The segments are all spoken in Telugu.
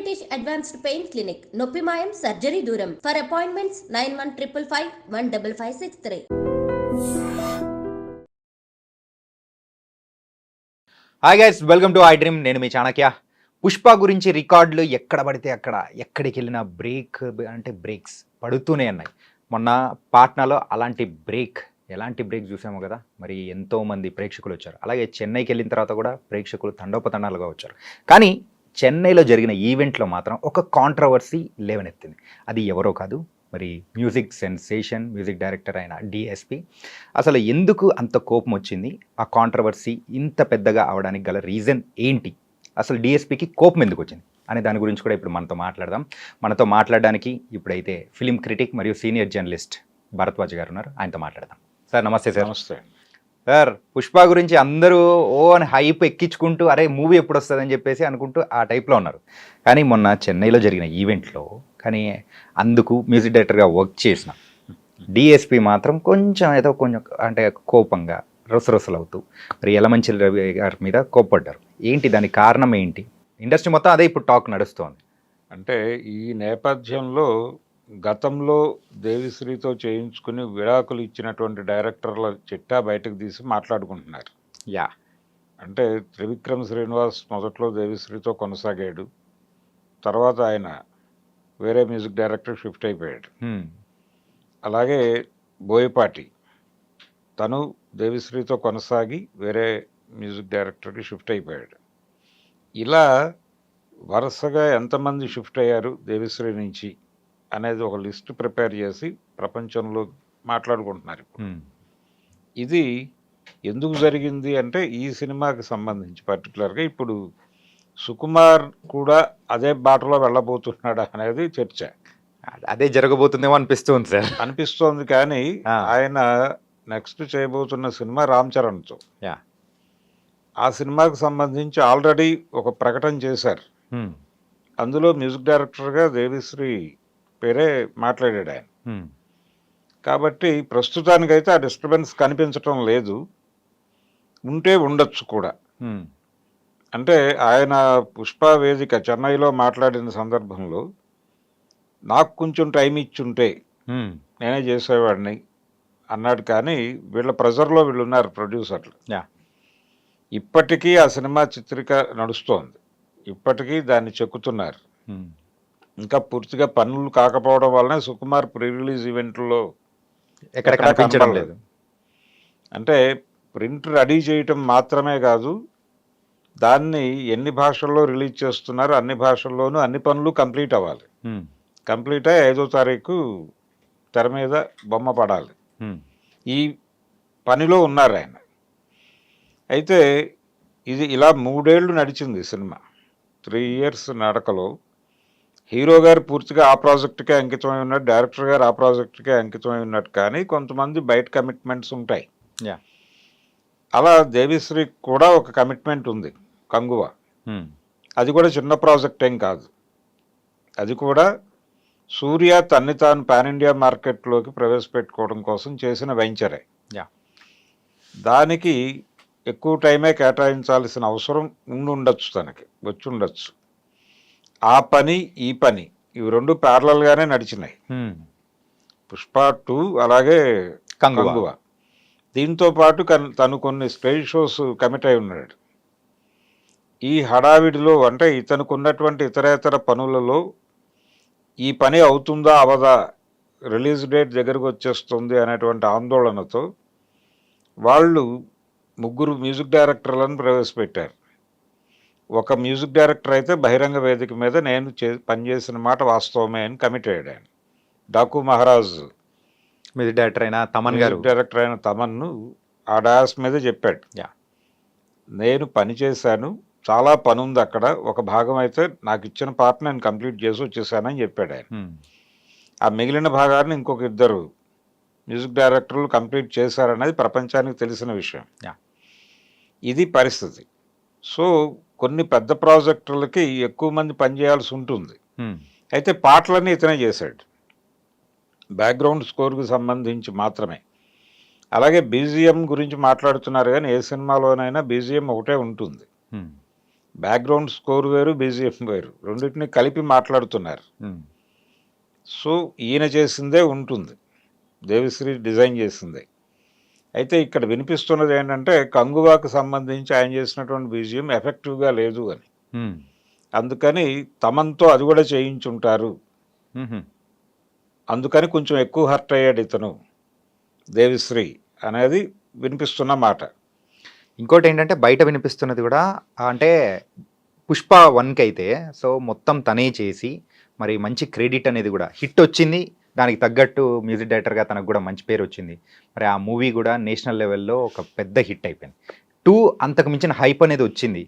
బ్రిటిష్ అడ్వాన్స్డ్ పెయిన్ క్లినిక్, నొప్పి మాయం, సర్జరీ దూరం. For appointments 9155515563. Hi guys, welcome to I dream. నేను మీ చాణక్య. పుష్ప గురించి రికార్డులు ఎక్కడ పడితే అక్కడ, ఎక్కడికి వెళ్ళినా బ్రేక్స్ పడుతూనే ఉన్నాయి. మొన్న పాట్నాలో ఎలాంటి బ్రేక్ చూసాము కదా. మరి ఎంతోమంది ప్రేక్షకులు వచ్చారు. అలాగే చెన్నైకి వెళ్ళిన తర్వాత కూడా ప్రేక్షకులు తండోపతండాలుగా వచ్చారు. కానీ చెన్నైలో జరిగిన ఈవెంట్లో మాత్రం ఒక కాంట్రవర్సీ లేవనెత్తింది. అది ఎవరో కాదు, మరి మ్యూజిక్ సెన్సేషన్, మ్యూజిక్ డైరెక్టర్ అయిన డిఎస్పి. అసలు ఎందుకు అంత కోపం వచ్చింది, ఆ కాంట్రవర్సీ ఇంత పెద్దగా అవడానికి గల రీజన్ ఏంటి, అసలు డిఎస్పికి కోపం ఎందుకు వచ్చింది అనే దాని గురించి కూడా ఇప్పుడు మనతో మాట్లాడదాం. మనతో మాట్లాడడానికి ఇప్పుడైతే ఫిలిం క్రిటిక్ మరియు సీనియర్ జర్నలిస్ట్ భరద్వాజ్ గారు ఉన్నారు. ఆయనతో మాట్లాడదాం. సార్ నమస్తే. సార్ నమస్తే సార్. పుష్ప గురించి అందరూ అని హైప్ ఎక్కించుకుంటూ అరే మూవీ ఎప్పుడు వస్తుందని చెప్పేసి అనుకుంటూ ఆ టైప్లో ఉన్నారు. కానీ మొన్న చెన్నైలో జరిగిన ఈవెంట్లో అందుకు మ్యూజిక్ డైరెక్టర్గా వర్క్ చేసిన డిఎస్పి మాత్రం కొంచెం అంటే కోపంగా రొసరొసలవుతూ మరి యలమంచిలి రవి గారి మీద కోప్పడ్డారు. ఏంటి దానికి కారణం ఏంటి? ఇండస్ట్రీ మొత్తం అదే ఇప్పుడు టాక్ నడుస్తోంది. అంటే ఈ నేపథ్యంలో గతంలో దేవిశ్రీతో చేయించుకుని విడాకులు ఇచ్చినటువంటి డైరెక్టర్ల చిట్టా బయటకు తీసి మాట్లాడుకుంటున్నారు. అంటే త్రివిక్రమ్ శ్రీనివాస్ మొదట్లో దేవిశ్రీతో కొనసాగాడు, తర్వాత ఆయన వేరే మ్యూజిక్ డైరెక్టర్ షిఫ్ట్ అయిపోయాడు. అలాగే బోయపాటి తను దేవిశ్రీతో కొనసాగి వేరే మ్యూజిక్ డైరెక్టర్కి షిఫ్ట్ అయిపోయాడు. ఇలా వరుసగా ఎంతమంది షిఫ్ట్ అయ్యారు దేవిశ్రీ నుంచి అనేది ఒక లిస్ట్ ప్రిపేర్ చేసి ప్రపంచంలో మాట్లాడుకుంటున్నారు. ఇది ఎందుకు జరిగింది అంటే ఈ సినిమాకి సంబంధించి పర్టికులర్గా ఇప్పుడు సుకుమార్ కూడా అదే బాటలో వెళ్ళబోతున్నాడా అనేది చర్చ. అదే జరగబోతుందేమో అనిపిస్తుంది సార్. అనిపిస్తోంది. కానీ ఆయన నెక్స్ట్ చేయబోతున్న సినిమా రామ్ చరణ్తో. ఆ సినిమాకి సంబంధించి ఆల్రెడీ ఒక ప్రకటన చేశారు. అందులో మ్యూజిక్ డైరెక్టర్గా దేవిశ్రీ పేరే మాట్లాడాడు ఆయన. కాబట్టి ప్రస్తుతానికైతే ఆ డిస్టర్బెన్స్ కనిపించటం లేదు. ఉంటే ఉండొచ్చు కూడా. అంటే ఆయన పుష్ప వేదిక చెన్నైలో మాట్లాడిన సందర్భంలో నాకు కొంచెం టైం ఇచ్చుంటే నేనే చేసేవాడిని అన్నాడు. కానీ వీళ్ళ ప్రెజర్లో వీళ్ళు ఉన్నారు ప్రొడ్యూసర్లు. ఇప్పటికీ ఆ సినిమా నడుస్తోంది, ఇప్పటికీ దాన్ని చెక్కుతున్నారు. ఇంకా పూర్తిగా పనులు కాకపోవడం వల్లనే సుకుమార్ ప్రీ రిలీజ్ ఈవెంట్లో ఎక్కడ కనిపించడం లేదు. అంటే ప్రింట్ రెడీ చేయటం మాత్రమే కాదు, దాన్ని ఎన్ని భాషల్లో రిలీజ్ చేస్తున్నారు, అన్ని భాషల్లోనూ అన్ని పనులు కంప్లీట్ అవ్వాలి. కంప్లీట్ అయ్యి 5వ తారీఖు తెర మీద బొమ్మ పడాలి. ఈ పనిలో ఉన్నారు ఆయన. అయితే ఇది ఇలా 3 ఏళ్ళు నడిచింది సినిమా. 3 years నడకలో హీరో గారు పూర్తిగా ఆ ప్రాజెక్టుకే అంకితమై ఉన్నట్టు, డైరెక్టర్ గారు ఆ ప్రాజెక్టుకే అంకితమై ఉన్నట్టు. కానీ కొంతమంది బయట కమిట్మెంట్స్ ఉంటాయి. అలా దేవిశ్రీ కూడా ఒక కమిట్మెంట్ ఉంది, కంగువ. అది కూడా చిన్న ప్రాజెక్ట్ ఏం కాదు. అది కూడా సూర్య తన్ని తాను పాన్ ఇండియా మార్కెట్లోకి ప్రవేశపెట్టుకోవడం కోసం చేసిన వెంచరే. దానికి ఎక్కువ టైమే కేటాయించాల్సిన అవసరం ఉండొచ్చు, తనకి వచ్చి ఉండొచ్చు. ఆ పని ఈ పని ఇవి రెండు ప్యారలల్గానే నడిచినాయి. పుష్ప 2 అలాగే కంగువ. దీంతో పాటు తను కొన్ని స్టేజ్ షోస్ కమిట్ అయి ఉన్నాడు. ఈ హడావిడిలో అంటే ఇతనికి ఉన్నటువంటి ఇతరేతర పనులలో ఈ పని అవుతుందా అవదా, రిలీజ్ డేట్ దగ్గరకు వచ్చేస్తుంది అనేటువంటి ఆందోళనతో వాళ్ళు 3 మ్యూజిక్ డైరెక్టర్లను ప్రవేశపెట్టారు. ఒక మ్యూజిక్ డైరెక్టర్ అయితే బహిరంగ వేదిక మీద నేను పనిచేసిన మాట వాస్తవమే అని కమిట్ అయ్యాడు ఆయన. డాకు మహారాజ్ మ్యూజిక్ డైరెక్టర్ అయిన తమన్ను ఆ డాస్ మీద చెప్పాడు, నేను పని చేశాను, చాలా పని ఉంది అక్కడ, ఒక భాగం అయితే నాకు ఇచ్చిన పార్ట్ నేను కంప్లీట్ చేసి వచ్చేసానని చెప్పాడు ఆయన. ఆ మిగిలిన భాగాన్ని ఇంకొక 2 మ్యూజిక్ డైరెక్టర్లు కంప్లీట్ చేశారనేది ప్రపంచానికి తెలిసిన విషయం. ఇది పరిస్థితి. సో కొన్ని పెద్ద ప్రాజెక్టులకి ఎక్కువ మంది పనిచేయాల్సి ఉంటుంది. అయితే పాటలన్నీ ఇతనే చేశాడు, బ్యాక్గ్రౌండ్ స్కోర్కి సంబంధించి మాత్రమే. అలాగే బీజిఎం గురించి మాట్లాడుతున్నారు, కానీ ఏ సినిమాలోనైనా బీజిఎం ఒకటే ఉంటుంది. బ్యాక్గ్రౌండ్ స్కోర్ వేరు, బీజిఎం వేరు, రెండింటిని కలిపి మాట్లాడుతున్నారు. సో ఈయన చేసిందే ఉంటుంది, దేవిశ్రీ డిజైన్ చేసిందే. అయితే ఇక్కడ వినిపిస్తున్నది ఏంటంటే కంగువాకు సంబంధించి ఆయన చేసినటువంటి బీజిఎం ఎఫెక్టివ్గా లేదు అని. అందుకని తమన్తో అది కూడా చేయించుంటారు, అందుకని కొంచెం ఎక్కువ హర్ట్ అయ్యాడు ఇతను దేవిశ్రీ అనేది వినిపిస్తున్న మాట. ఇంకోటి ఏంటంటే బయట వినిపిస్తున్నది కూడా అంటే పుష్ప 1కి అయితే సో మొత్తం తనే చేసి మరి మంచి క్రెడిట్ అనేది కూడా హిట్ వచ్చింది, దానికి తగ్గట్టు మ్యూజిక్ డైరెక్టర్గా తనకు కూడా మంచి పేరు వచ్చింది. మరి ఆ మూవీ కూడా నేషనల్ లెవెల్లో ఒక పెద్ద హిట్ అయిపోయింది. 2 అంతకు మించిన హైప్ అనేది వచ్చింది.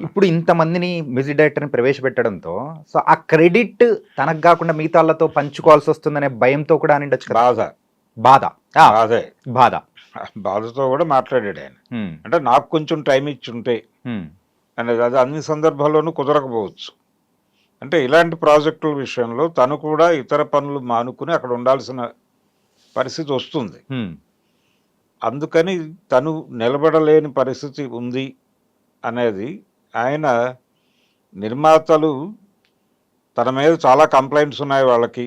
ఇప్పుడు ఇంతమందిని మ్యూజిక్ డైరెక్టర్ని ప్రవేశపెట్టడంతో సో ఆ క్రెడిట్ తనకు కాకుండా మిగతా వాళ్ళతో పంచుకోవాల్సి వస్తుందనే భయంతో కూడా అని ఉండొచ్చు. బాధతో కూడా మాట్లాడాడు ఆయన. అంటే నాకు కొంచెం టైం ఇచ్చి ఉంటే అనేది అది అన్ని సందర్భాల్లోనూ కుదరకపోవచ్చు. అంటే ఇలాంటి ప్రాజెక్టుల విషయంలో తను కూడా ఇతర పనులు మానుకుని అక్కడ ఉండాల్సిన పరిస్థితి వస్తుంది. అందుకని తను నిలబడలేని పరిస్థితి ఉంది అనేది ఆయన నిర్మాతలు తన మీద చాలా కంప్లైంట్స్ ఉన్నాయి వాళ్ళకి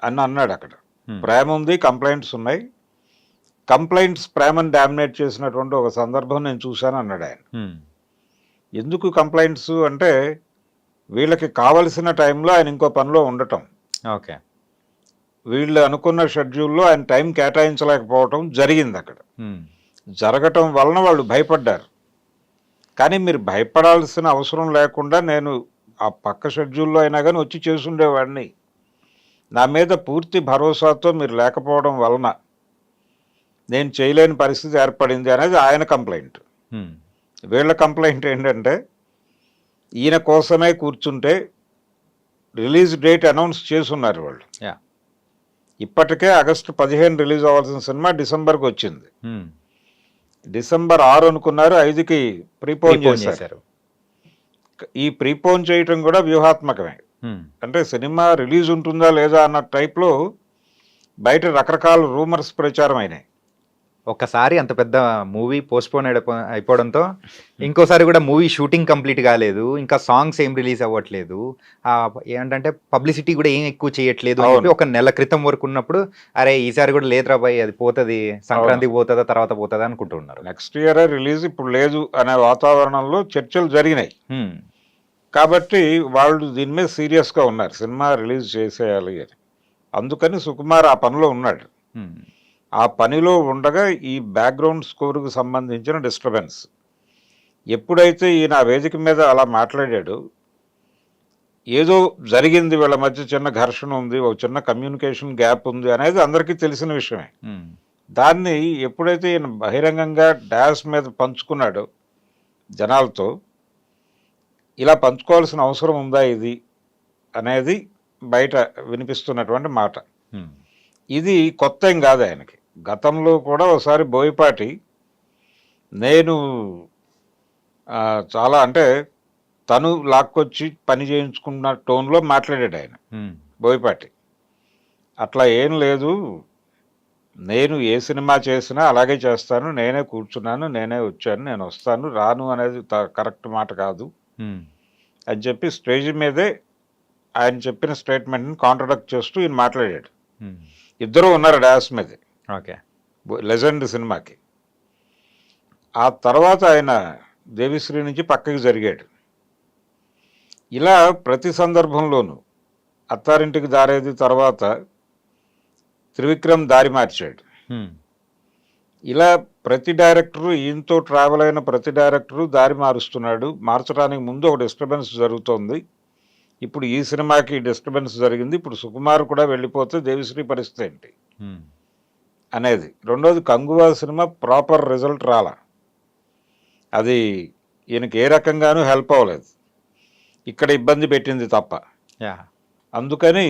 అని అన్నాడు. అక్కడ ప్రేమ ఉంది, కంప్లైంట్స్ ఉన్నాయి, కంప్లైంట్స్ ప్రేమను డామినేట్ చేసినటువంటి ఒక సందర్భం నేను చూశాను అన్నాడు ఆయన. ఎందుకు కంప్లైంట్స్ అంటే వీళ్ళకి కావలసిన టైంలో ఆయన ఇంకో పనిలో ఉండటం, ఓకే, వీళ్ళు అనుకున్న షెడ్యూల్లో ఆయన టైం కేటాయించలేకపోవటం జరిగింది. అక్కడ జరగటం వలన వాళ్ళు భయపడ్డారు. కానీ మీరు భయపడాల్సిన అవసరం లేకుండా నేను ఆ పక్క షెడ్యూల్లో అయినా కానీ వచ్చి చేసుండేవాడిని, నా మీద పూర్తి భరోసాతో మీరు లేకపోవడం వలన నేను చేయలేని పరిస్థితి ఏర్పడింది అనేది ఆయన కంప్లైంట్. వీళ్ళ కంప్లైంట్ ఏంటంటే ఈయన కోసమే కూర్చుంటే రిలీజ్ డేట్ అనౌన్స్ చేసున్నారు వాళ్ళు. ఇప్పటికే ఆగస్టు 15 రిలీజ్ అవ్వాల్సిన సినిమా డిసెంబర్కి వచ్చింది. డిసెంబర్ 6 అనుకున్నారు, 5కి ప్రీపోన్ చేశారు. ఈ ప్రీపోన్ చేయటం కూడా వ్యూహాత్మకమే. అంటే సినిమా రిలీజ్ ఉంటుందా లేదా అన్న టైప్లో బయట రకరకాల రూమర్స్ ప్రచారం అయినాయి. ఒక్కసారి అంత పెద్ద మూవీ పోస్ట్పోన్ అయిపోవడంతో ఇంకోసారి కూడా మూవీ షూటింగ్ కంప్లీట్ కాలేదు, ఇంకా సాంగ్స్ ఏం రిలీజ్ అవ్వట్లేదు, ఏంటంటే పబ్లిసిటీ కూడా ఏం ఎక్కువ చేయట్లేదు అని చెప్పి ఒక నెల క్రితం వరకు ఉన్నప్పుడు అరే ఈసారి కూడా లేదురా బాయ్, అది పోతుంది, సంక్రాంతికి పోతుందా తర్వాత పోతుందా అనుకుంటున్నారు. నెక్స్ట్ ఇయర్ రిలీజ్ ఇప్పుడు లేదు అనే వాతావరణంలో చర్చలు జరిగినాయి. కాబట్టి వాళ్ళు దీని మీద సీరియస్గా ఉన్నారు, సినిమా రిలీజ్ చేసేయాలి అని. అందుకని సుకుమార్ ఆ పనిలో ఉన్నాడు. ఆ పనిలో ఉండగా ఈ బ్యాక్గ్రౌండ్ స్కోర్కు సంబంధించిన డిస్టర్బెన్స్ ఎప్పుడైతే ఈయన ఆ వేదిక మీద అలా మాట్లాడాడు, ఏదో జరిగింది, వీళ్ళ మధ్య చిన్న ఘర్షణ ఉంది, ఒక చిన్న కమ్యూనికేషన్ గ్యాప్ ఉంది అనేది అందరికీ తెలిసిన విషయమే. దాన్ని ఎప్పుడైతే ఈయన బహిరంగంగా డాష్ మీద పంచుకున్నాడో జనాలతో, ఇలా పంచుకోవాల్సిన అవసరం ఉందా ఇది అనేది బయట వినిపిస్తున్నటువంటి మాట. ఇది కొత్త ఏం కాదు ఆయనకి. గతంలో కూడా ఒకసారి బోయపాటి నేను చాలా అంటే తను లాక్కొచ్చి పని చేయించుకున్న టోన్లో మాట్లాడాడు ఆయన బోయపాటి. అట్లా ఏం లేదు, నేను ఏ సినిమా చేసినా అలాగే చేస్తాను, నేనే కూర్చున్నాను, నేనే వచ్చాను, నేను వస్తాను, రాను అనేది కరెక్ట్ మాట కాదు అని చెప్పి స్టేజ్ మీదే ఆయన చెప్పిన స్టేట్మెంట్ని కాంట్రడక్ట్ చేస్తూ ఈయన మాట్లాడాడు. ఇద్దరు ఉన్నారు డాన్స్ మీద, ఓకే, లెజెండ్ సినిమాకి. ఆ తర్వాత ఆయన దేవిశ్రీ నుంచి పక్కకి జరిగాడు. ఇలా ప్రతి సందర్భంలోనూ అత్తారింటికి దారేది తర్వాత త్రివిక్రమ్ దారి మార్చాడు. ఇలా ప్రతి డైరెక్టరు, ఈయనతో ట్రావెల్ అయిన ప్రతి డైరెక్టరు దారి మారుస్తున్నాడు. మార్చడానికి ముందు ఒక డిస్టర్బెన్స్ జరుగుతోంది, ఇప్పుడు ఈ సినిమాకి డిస్టర్బెన్స్ జరిగింది, ఇప్పుడు సుకుమార్ కూడా వెళ్ళిపోతే దేవిశ్రీ పరిస్థితి ఏంటి అనేది. రెండోది, కంగువా సినిమా ప్రాపర్ రిజల్ట్ రాలా, అది ఈయనకి ఏ రకంగానూ హెల్ప్ అవ్వలేదు, ఇక్కడ ఇబ్బంది పెట్టింది తప్ప. అందుకని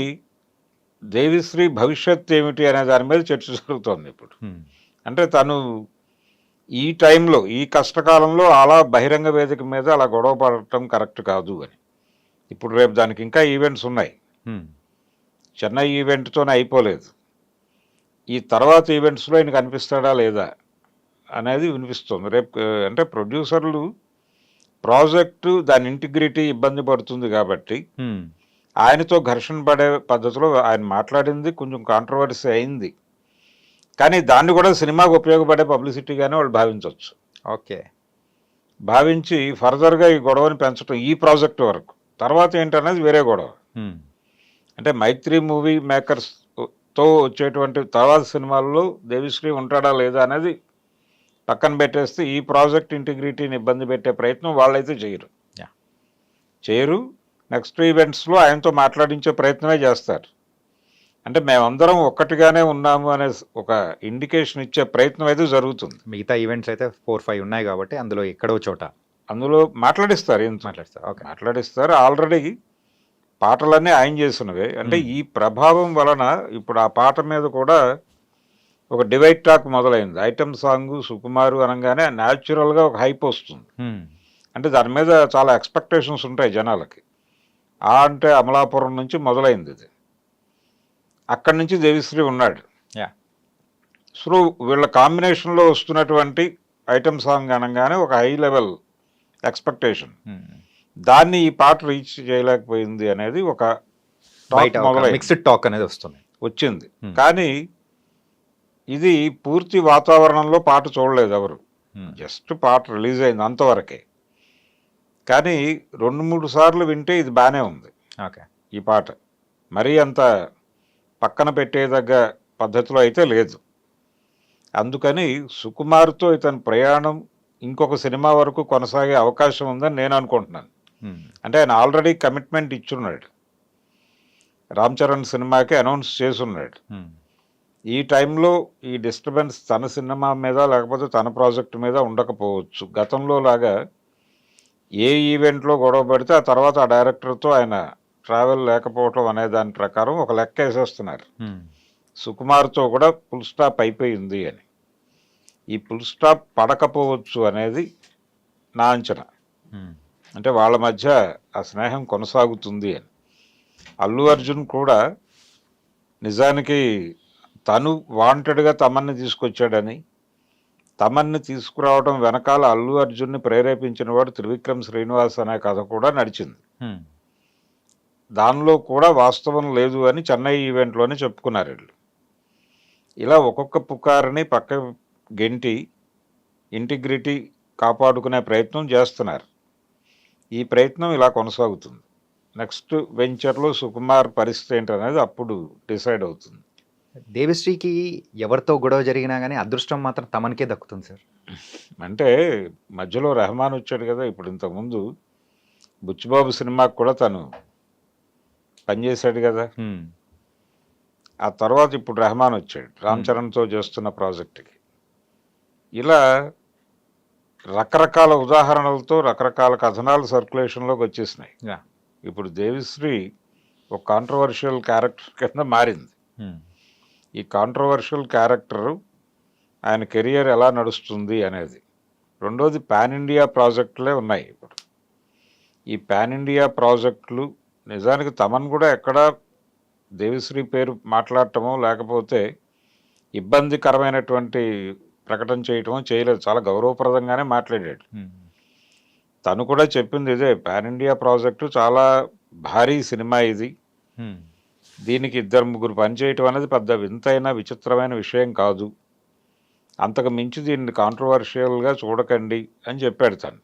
దేవిశ్రీ భవిష్యత్ ఏమిటి అనే దాని మీద చర్చ జరుగుతోంది ఇప్పుడు. అంటే తను ఈ టైంలో, ఈ కష్టకాలంలో అలా బహిరంగ వేదిక మీద అలా గొడవ పడటం కరెక్ట్ కాదు అని. ఇప్పుడు రేపు దానికి ఇంకా ఈవెంట్స్ ఉన్నాయి, చెన్నై ఈవెంట్తోనే అయిపోలేదు, ఈ తర్వాత ఈవెంట్స్లో ఆయన కనిపిస్తాడా లేదా అనేది వినిపిస్తుంది. రేపు అంటే ప్రొడ్యూసర్లు ప్రాజెక్టు దాని ఇంటిగ్రిటీ ఇబ్బంది పడుతుంది కాబట్టి ఆయనతో ఘర్షణ పడే పద్ధతిలో ఆయన మాట్లాడింది కొంచెం కాంట్రవర్సీ అయింది. కానీ దాన్ని కూడా సినిమాకు ఉపయోగపడే పబ్లిసిటీగానే వాళ్ళు భావించవచ్చు. ఓకే. భావించి ఫర్దర్గా ఈ గొడవని పెంచడం ఈ ప్రాజెక్ట్ వరకు. తర్వాత ఏంటనేది వేరే గొడవ. అంటే మైత్రి మూవీ మేకర్స్తో వచ్చేటువంటి తర్వాత సినిమాల్లో దేవిశ్రీ ఉంటాడా లేదా అనేది పక్కన పెట్టేస్తే ఈ ప్రాజెక్ట్ ఇంటిగ్రిటీని ఇబ్బంది పెట్టే ప్రయత్నం వాళ్ళైతే చేయరు. నెక్స్ట్ ఈవెంట్స్లో ఆయనతో మాట్లాడించే ప్రయత్నమే చేస్తారు. అంటే మేమందరం ఒక్కటిగానే ఉన్నాము అనే ఒక ఇండికేషన్ ఇచ్చే ప్రయత్నం అయితే జరుగుతుంది. మిగతా ఈవెంట్స్ అయితే 4-5 ఉన్నాయి కాబట్టి అందులో ఎక్కడో చోట అందులో మాట్లాడిస్తారు. ఓకే. మాట్లాడిస్తారు. ఆల్రెడీ పాటలన్నీ ఆయన చేసినవే. అంటే ఈ ప్రభావం వలన ఇప్పుడు ఆ పాట మీద కూడా ఒక డివైడ్ టాక్ మొదలైంది. ఐటమ్ సాంగ్ సుకుమారు అనగానే న్యాచురల్గా ఒక హైప్ వస్తుంది. అంటే దాని మీద చాలా ఎక్స్పెక్టేషన్స్ ఉంటాయి జనాలకి. అంటే అమలాపురం నుంచి మొదలైంది ఇది. అక్కడి నుంచి దేవిశ్రీ ఉన్నాడు. సో వీళ్ళ కాంబినేషన్లో వస్తున్నటువంటి ఐటమ్ సాంగ్ అనగానే ఒక హై లెవెల్ ఎక్స్పెక్టేషన్. దాన్ని ఈ పాట రీచ్ చేయలేకపోయింది అనేది ఒక మిక్స్డ్ టాక్ అనేది వచ్చింది. కానీ ఇది పూర్తి వాతావరణంలో పాట చూడలేదు ఎవరు. జస్ట్ పాట రిలీజ్ అయింది అంతవరకే. కానీ 2-3 సార్లు వింటే ఇది బాగానే ఉంది. ఈ పాట మరీ అంత పక్కన పెట్టేదగ్గ పద్ధతిలో అయితే లేదు. అందుకని సుకుమార్తో ఇతని ప్రయాణం ఇంకొక సినిమా వరకు కొనసాగే అవకాశం ఉందని నేను అనుకుంటున్నాను. అంటే ఆయన ఆల్రెడీ కమిట్మెంట్ ఇచ్చున్నాడు. రామ్ చరణ్ సినిమాకి అనౌన్స్ చేసున్నాడు. ఈ టైంలో ఈ డిస్టర్బెన్స్ తన సినిమా మీద లేకపోతే తన ప్రాజెక్ట్ మీద ఉండకపోవచ్చు. గతంలో లాగా ఏ ఈవెంట్లో గొడవ పడితే ఆ తర్వాత ఆ డైరెక్టర్తో ఆయన ట్రావెల్ లేకపోవటం అనే దాని ప్రకారం ఒక లెక్క వేసేస్తున్నారు. సుకుమార్తో కూడా ఫుల్ స్టాప్ అయిపోయింది అని. ఈ ఫుల్ స్టాప్ పడకపోవచ్చు అనేది నా అంచనా. అంటే వాళ్ళ మధ్య ఆ స్నేహం కొనసాగుతుంది అని. అల్లు అర్జున్ కూడా నిజానికి తను వాంటెడ్గా తమన్ని తీసుకొచ్చాడని, తమన్ని తీసుకురావడం వెనకాల అల్లు అర్జున్ని ప్రేరేపించిన వాడు త్రివిక్రమ్ శ్రీనివాస్ అనే కథ కూడా నడిచింది. దానిలో కూడా వాస్తవం లేదు అని చెన్నై ఈవెంట్లోనే చెప్పుకున్నారు వీళ్ళు. ఇలా ఒక్కొక్క పుకారుని పక్క గెంటి ఇంటిగ్రిటీ కాపాడుకునే ప్రయత్నం చేస్తున్నారు. ఈ ప్రయత్నం ఇలా కొనసాగుతుంది. నెక్స్ట్ వెంచర్లో సుకుమార్ పరిస్థితి ఏంటనేది అప్పుడు డిసైడ్ అవుతుంది. దేవిశ్రీకి ఎవరితో గొడవ జరిగినా కానీ అదృష్టం మాత్రం తమనికే దక్కుతుంది సార్. అంటే మధ్యలో రెహమాన్ వచ్చాడు కదా. ఇప్పుడు ఇంతకుముందు బుచ్చిబాబు సినిమాకి కూడా తను పనిచేశాడు కదా. ఆ తర్వాత ఇప్పుడు రెహమాన్ వచ్చాడు రామ్ చరణ్తో చేస్తున్న ప్రాజెక్టుకి. ఇలా రకరకాల ఉదాహరణలతో రకరకాల కథనాలు సర్క్యులేషన్లోకి వచ్చేసినాయి. ఇప్పుడు దేవిశ్రీ ఒక కాంట్రవర్షియల్ క్యారెక్టర్ కింద మారింది. ఈ కాంట్రవర్షియల్ క్యారెక్టరు ఆయన కెరియర్ ఎలా నడుస్తుంది అనేది. రెండోది పాన్ ఇండియా ప్రాజెక్టులే ఉన్నాయి ఇప్పుడు. ఈ పాన్ ఇండియా ప్రాజెక్టులు నిజానికి తమన్ కూడా ఎక్కడా దేవిశ్రీ పేరు మాట్లాడటమో లేకపోతే ఇబ్బందికరమైనటువంటి ప్రకటన చేయటమో చేయలేదు. చాలా గౌరవప్రదంగానే మాట్లాడాడు. తను కూడా చెప్పింది ఇదే, పాన్ ఇండియా ప్రాజెక్టు చాలా భారీ సినిమా ఇది. దీనికి 2-3 పనిచేయటం అనేది పెద్ద వింతైన విచిత్రమైన విషయం కాదు. అంతకు మించి దీన్ని కాంట్రవర్షియల్గా చూడకండి అని చెప్పాడు తను.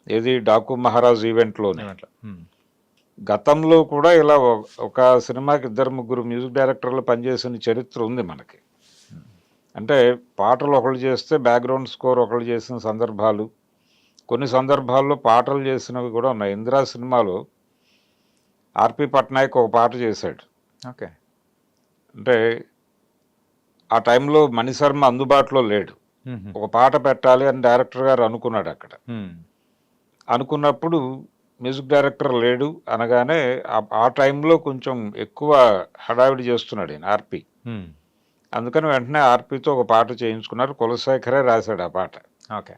ఏది డాకు మహారాజ్ ఈవెంట్లోనే. గతంలో కూడా ఇలా ఒక సినిమాకి 2-3 మ్యూజిక్ డైరెక్టర్లు పనిచేసిన చరిత్ర ఉంది మనకి. అంటే పాటలు ఒకళ్ళు చేస్తే బ్యాక్గ్రౌండ్ స్కోర్ ఒకళ్ళు చేసిన సందర్భాలు, కొన్ని సందర్భాల్లో పాటలు చేసినవి కూడా ఉన్నాయి. ఇందిరా సినిమాలో ఆర్పి పట్నాయక్ ఒక పాట చేశాడు. ఓకే. అంటే ఆ టైంలో మణిశర్మ అందుబాటులో లేడు. ఒక పాట పెట్టాలి అని డైరెక్టర్ గారు అనుకున్నాడు. అక్కడ అనుకున్నప్పుడు మ్యూజిక్ డైరెక్టర్ లేడు అనగానే ఆ టైంలో కొంచెం ఎక్కువ హడావిడి చేస్తున్నాడు ఆయన ఆర్పి. అందుకని వెంటనే ఆర్పితో ఒక పాట చేయించుకున్నారు. కులశేఖరే రాశాడు ఆ పాట. ఓకే.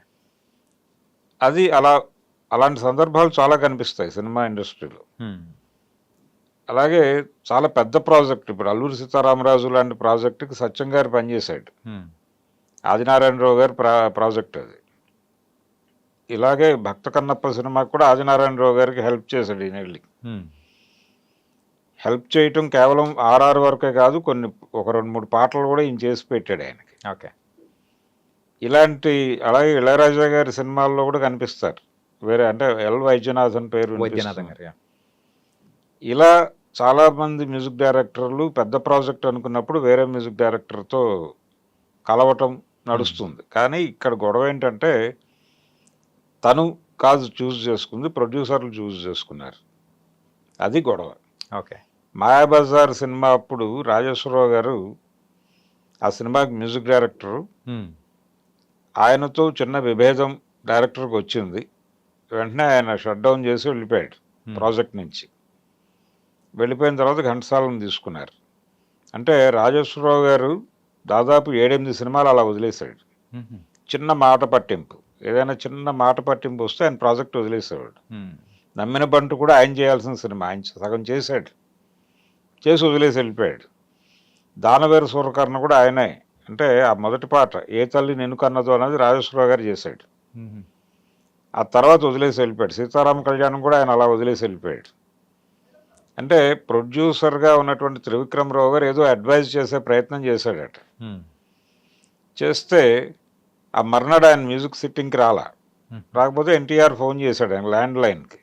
అది అలాంటి సందర్భాలు చాలా కనిపిస్తాయి సినిమా ఇండస్ట్రీలో. అలాగే చాలా పెద్ద ప్రాజెక్ట్, ఇప్పుడు అల్లూరి సీతారామరాజు లాంటి ప్రాజెక్టుకి సత్యం గారు పనిచేశాడు. ఆదినారాయణరావు గారి ప్రాజెక్ట్ అది. ఇలాగే భక్త కన్నప్ప సినిమాకి కూడా ఆదినారాయణరావు గారికి హెల్ప్ చేశాడు ఈయన వెళ్ళి. హెల్ప్ చేయటం కేవలం ఆర్ఆర్ వరకే కాదు, ఒక 2-3 పాటలు కూడా ఈయన చేసి పెట్టాడు ఆయనకి. ఓకే. ఇలాంటి అలాగే ఇళయరాజా గారి సినిమాల్లో కూడా కనిపిస్తారు వేరే, అంటే ఎల్ వైద్యనాథన్ పేరు వైద్యనాథన్ గారు. ఇలా చాలామంది మ్యూజిక్ డైరెక్టర్లు పెద్ద ప్రాజెక్ట్ అనుకున్నప్పుడు వేరే మ్యూజిక్ డైరెక్టర్తో కలవటం నడుస్తుంది. కానీ ఇక్కడ గొడవ ఏంటంటే తను కాదు చూస్ చేసుకుంది, ప్రొడ్యూసర్లు చూస్ చేసుకున్నారు. అది గొడవ. ఓకే. మాయాబజార్ సినిమా అప్పుడు రాజేశ్వరరావు గారు ఆ సినిమాకి మ్యూజిక్ డైరెక్టరు, ఆయనతో చిన్న విభేదం డైరెక్టర్కి వచ్చింది. వెంటనే ఆయన షట్ డౌన్ చేసి వెళ్ళిపోయాడు ప్రాజెక్ట్ నుంచి. వెళ్ళిపోయిన తర్వాత ఘంటసాలను తీసుకున్నారు. అంటే రాజేశ్వరరావు గారు దాదాపు 7-8 సినిమాలు అలా వదిలేశాడు. చిన్న మాట పట్టింపు, ఏదైనా చిన్న మాట పట్టింపు వస్తే ఆయన ప్రాజెక్ట్ వదిలేసేవాడు. నమ్మిన బంటు కూడా ఆయన చేయాల్సిన సినిమా ఆయన సగం చేశాడు, చేసి వదిలేసి వెళ్ళిపోయాడు. దానవేరు సూరకర్ణ కూడా ఆయనే, అంటే ఆ మొదటి పాట ఏ తల్లి నిన్ను కన్నదో అనేది రాజేశ్వరరావు గారు చేశాడు. ఆ తర్వాత వదిలేసి వెళ్ళిపోయాడు. సీతారామ కళ్యాణం కూడా ఆయన అలా వదిలేసి వెళ్ళిపోయాడు. అంటే ప్రొడ్యూసర్గా ఉన్నటువంటి త్రివిక్రమరావు గారు ఏదో అడ్వైజ్ చేసే ప్రయత్నం చేశాడట. చేస్తే ఆ మర్నాడు ఆయన మ్యూజిక్ సిట్టింగ్కి రాకపోతే ఎన్టీఆర్ ఫోన్ చేశాడు ఆయన ల్యాండ్ లైన్కి.